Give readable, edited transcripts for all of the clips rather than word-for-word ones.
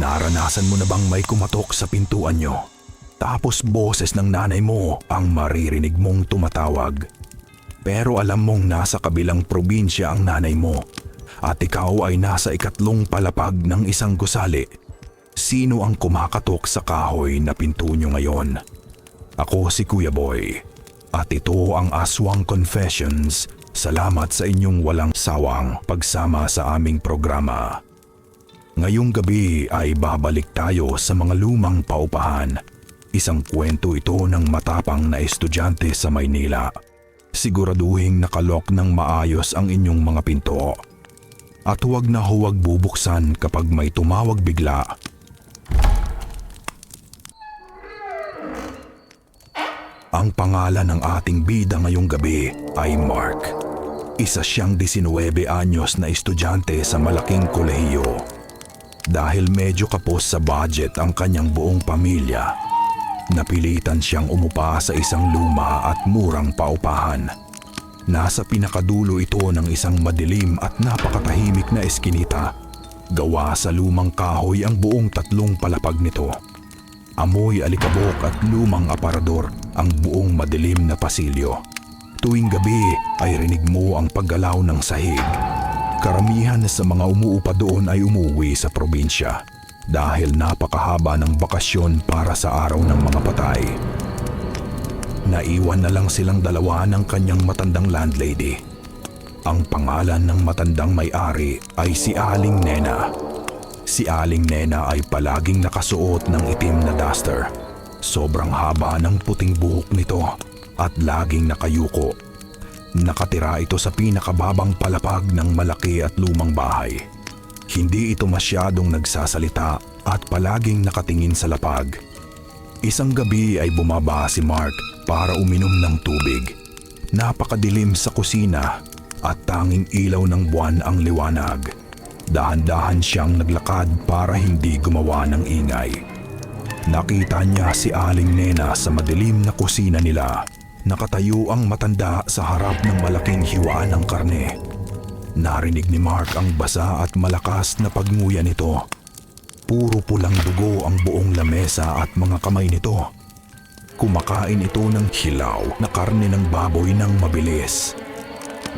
Naranasan mo na bang may kumatok sa pintuan nyo? Tapos boses ng nanay mo ang maririnig mong tumatawag. Pero alam mong nasa kabilang probinsya ang nanay mo at ikaw ay nasa ikatlong palapag ng isang gusali. Sino ang kumakatok sa kahoy na pinto nyo ngayon? Ako si Kuya Boy at ito ang Aswang Confessions. Salamat sa inyong walang sawang pagsama sa aming programa. Ngayong gabi ay babalik tayo sa mga lumang paupahan. Isang kwento ito ng matapang na estudyante sa Maynila. Siguraduhing nakalok ng maayos ang inyong mga pinto. At huwag na huwag bubuksan kapag may tumawag bigla. Ang pangalan ng ating bida ngayong gabi ay Mark. Isa siyang 19 anyos na estudyante sa malaking kolehiyo. Dahil medyo kapos sa budget ang kanyang buong pamilya, napilitan siyang umupa sa isang luma at murang paupahan. Nasa pinakadulo ito ng isang madilim at napakatahimik na eskinita. Gawa sa lumang kahoy ang buong 3 palapag nito. Amoy alikabok at lumang aparador ang buong madilim na pasilyo. Tuwing gabi ay rinig mo ang paggalaw ng sahig. Karamihan sa mga umuupa doon ay umuwi sa probinsya dahil napakahaba ng bakasyon para sa araw ng mga patay. Naiwan na lang silang dalawa ng kanyang matandang landlady. Ang pangalan ng matandang may-ari ay si Aling Nena. Si Aling Nena ay palaging nakasuot ng itim na duster. Sobrang haba ng puting buhok nito at laging nakayuko. Nakatira ito sa pinakababang palapag ng malaki at lumang bahay. Hindi ito masyadong nagsasalita at palaging nakatingin sa lapag. Isang gabi ay bumaba si Mark para uminom ng tubig. Napakadilim sa kusina at tanging ilaw ng buwan ang liwanag. Dahan-dahan siyang naglakad para hindi gumawa ng ingay. Nakita niya si Aling Nena sa madilim na kusina nila. Nakatayo ang matanda sa harap ng malaking hiwaan ng karne. Narinig ni Mark ang basa at malakas na pagnguya nito. Puro pulang dugo ang buong lamesa at mga kamay nito. Kumakain ito ng hilaw na karne ng baboy ng mabilis.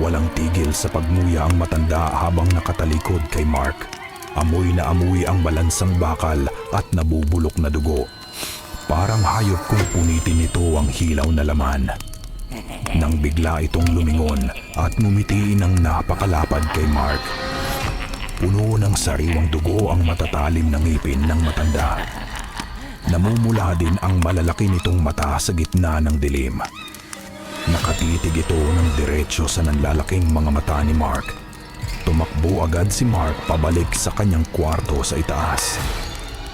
Walang tigil sa pagnguya ang matanda habang nakatalikod kay Mark. Amoy na amoy ang balansang bakal at nabubulok na dugo. Parang hayop kung punitin nito ang hilaw na laman. Nang bigla itong lumingon at ngumiti ng napakalapad kay Mark. Puno ng sariwang dugo ang matatalim na ngipin ng matanda. Namumula din ang malalaki nitong mata sa gitna ng dilim. Nakatitig ito ng diretsyo sa nanlalaking mga mata ni Mark. Tumakbo agad si Mark pabalik sa kanyang kwarto sa itaas.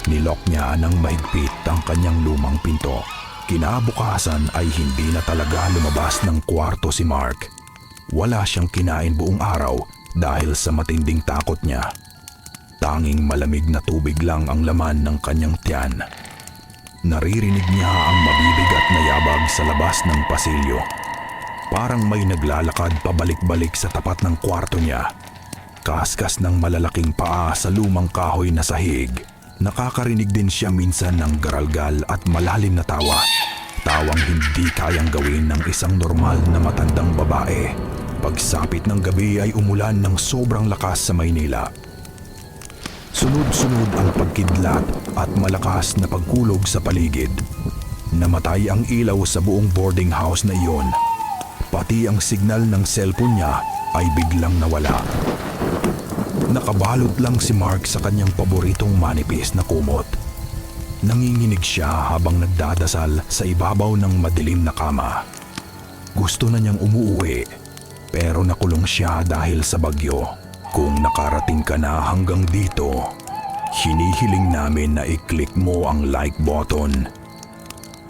Nilok niya ng mahigpit ang kanyang lumang pinto. Kinabukasan ay hindi na talaga lumabas ng kwarto si Mark. Wala siyang kinain buong araw dahil sa matinding takot niya. Tanging malamig na tubig lang ang laman ng kanyang tiyan. Naririnig niya ang mabibigat na yabag sa labas ng pasilyo. Parang may naglalakad pabalik-balik sa tapat ng kwarto niya. Kaskas ng malalaking paa sa lumang kahoy na sahig. Nakakarinig din siya minsan ng garalgal at malalim na tawa. Tawang hindi kayang gawin ng isang normal na matandang babae. Pagsapit ng gabi ay umulan ng sobrang lakas sa Maynila. Sunod-sunod ang pagkidlat at malakas na pagkulog sa paligid. Namatay ang ilaw sa buong boarding house na iyon. Pati ang signal ng cellphone niya ay biglang nawala. Nakabalot lang si Mark sa kanyang paboritong manipis na kumot. Nanginginig siya habang nagdadasal sa ibabaw ng madilim na kama. Gusto na niyang umuwi, pero nakulong siya dahil sa bagyo. Kung nakarating ka na hanggang dito, hinihiling namin na i-click mo ang like button.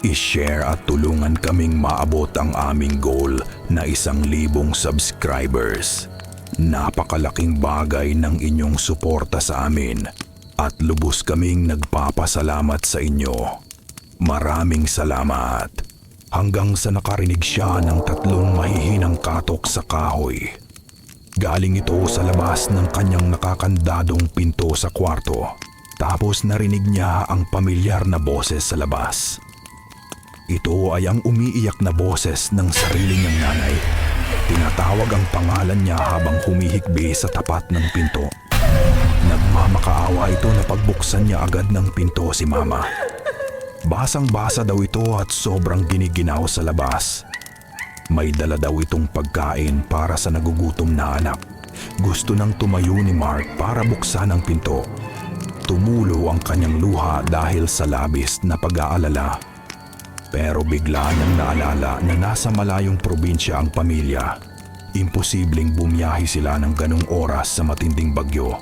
I-share at tulungan kaming maabot ang aming goal na 1,000 subscribers. Napakalaking bagay ng inyong suporta sa amin at lubos kaming nagpapasalamat sa inyo. Maraming salamat. Hanggang sa nakarinig siya ng 3 mahihinang katok sa kahoy. Galing ito sa labas ng kanyang nakakandadong pinto sa kwarto. Tapos narinig niya ang pamilyar na boses sa labas. Ito ay ang umiiyak na boses ng sarili niyang nanay. Tinatawag ang pangalan niya habang humihikbi sa tapat ng pinto. Nagmamakaawa ito na pagbuksan niya agad ng pinto si Mama. Basang-basa daw ito at sobrang giniginaw sa labas. May dala daw itong pagkain para sa nagugutom na anak. Gusto nang tumayo ni Mark para buksan ang pinto. Tumulo ang kanyang luha dahil sa labis na pag-aalala. Pero bigla niyang naalala na nasa malayong probinsya ang pamilya. Imposibleng bumiyahe sila ng ganong oras sa matinding bagyo.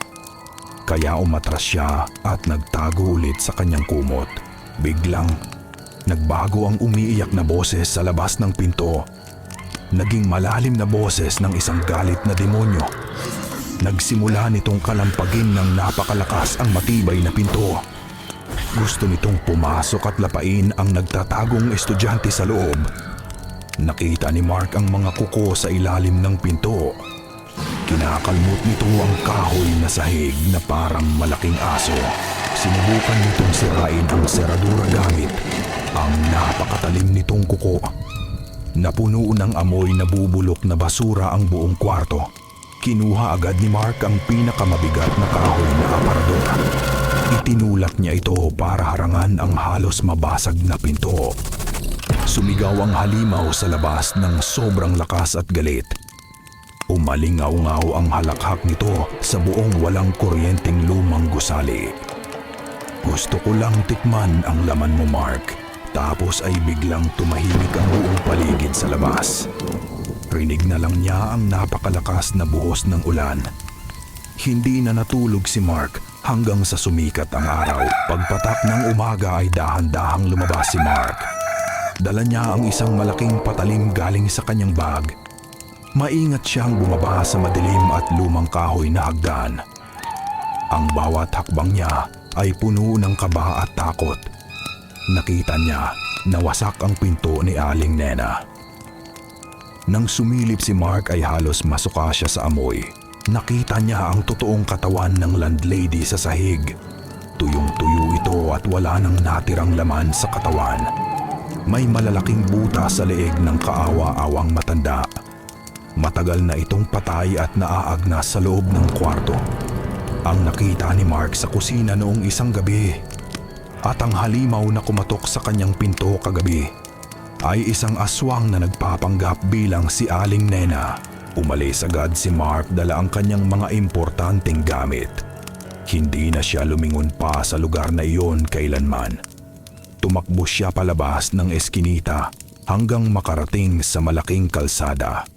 Kaya umatras siya at nagtago ulit sa kanyang kumot. Biglang, nagbago ang umiiyak na boses sa labas ng pinto. Naging malalim na boses ng isang galit na demonyo. Nagsimula nitong kalampagin ng napakalakas ang matibay na pinto. Gusto nitong pumasok at lapain ang nagtatagong estudyante sa loob. Nakita ni Mark ang mga kuko sa ilalim ng pinto. Kinakalmot nito ang kahoy na sahig na parang malaking aso. Sinubukan nitong sirain ang seradura gamit ang napakatalim nitong kuko. Napuno ng amoy na bubulok na basura ang buong kwarto. Kinuha agad ni Mark ang pinakamabigat na kahoy na aparador. Itinulak niya ito para harangan ang halos mabasag na pinto. Sumigaw ang halimaw sa labas ng sobrang lakas at galit. Umalingaw-ngaw ang halakhak nito sa buong walang kuryenteng lumang gusali. Gusto ko lang tikman ang laman mo, Mark. Tapos ay biglang tumahimik ang buong paligid sa labas. Rinig na lang niya ang napakalakas na buhos ng ulan. Hindi na natulog si Mark hanggang sa sumikat ang araw. Pagpatak ng umaga ay dahan-dahang lumabas si Mark. Dala niya ang isang malaking patalim galing sa kanyang bag. Maingat siyang bumaba sa madilim at lumang kahoy na hagdan. Ang bawat hakbang niya ay puno ng kaba at takot. Nakita niya na wasak ang pinto ni Aling Nena. Nang sumilip si Mark ay halos masuka siya sa amoy. Nakita niya ang totoong katawan ng landlady sa sahig. Tuyong-tuyo ito at wala nang natirang laman sa katawan. May malalaking buta sa leeg ng kaawa-awang matanda. Matagal na itong patay at naaagnas sa loob ng kwarto. Ang nakita ni Mark sa kusina noong isang gabi at ang halimaw na kumatok sa kanyang pinto kagabi ay isang aswang na nagpapanggap bilang si Aling Nena. Umalis agad si Mark dala ang kanyang mga importanteng gamit. Hindi na siya lumingon pa sa lugar na iyon kailanman. Tumakbo siya palabas ng eskinita hanggang makarating sa malaking kalsada.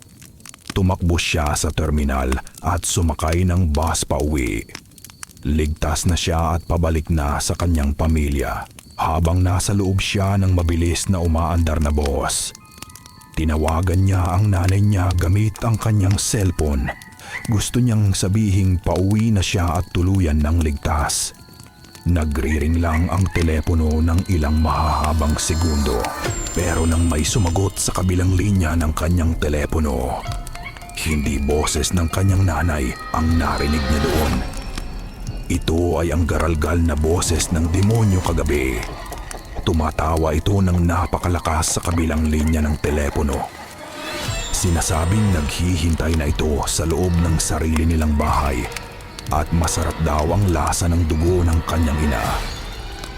Tumakbo siya sa terminal at sumakay ng bus pauwi. Ligtas na siya at pabalik na sa kanyang pamilya. Habang nasa loob siya ng mabilis na umaandar na bus, tinawagan niya ang nanay niya gamit ang kanyang cellphone. Gusto niyang sabihing pauwi na siya at tuluyan ng ligtas. Nagriring lang ang telepono ng ilang mahahabang segundo. Pero nang may sumagot sa kabilang linya ng kanyang telepono, hindi boses ng kanyang nanay ang narinig niya doon. Ito ay ang garalgal na boses ng demonyo kagabi. Tumatawa ito ng napakalakas sa kabilang linya ng telepono. Sinasabing naghihintay na ito sa loob ng sarili nilang bahay at masarap daw ang lasa ng dugo ng kanyang ina.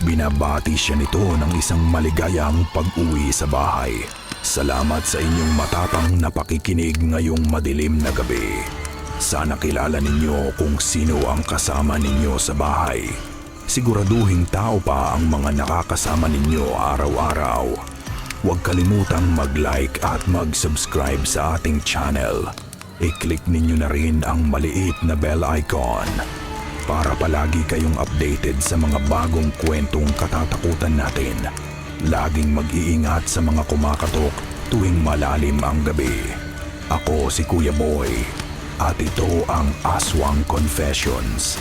Binabati siya nito ng isang maligayang pag-uwi sa bahay. Salamat sa inyong matapang na pakikinig ngayong madilim na gabi. Sana kilala ninyo kung sino ang kasama ninyo sa bahay. Siguraduhin tao pa ang mga nakakasama ninyo araw-araw. Huwag kalimutang mag-like at mag-subscribe sa ating channel. I-click ninyo na rin ang maliit na bell icon para palagi kayong updated sa mga bagong kwentong katatakutan natin. Laging mag-iingat sa mga kumakatok tuwing malalim ang gabi. Ako si Kuya Boy. At ito ang Aswang Confessions.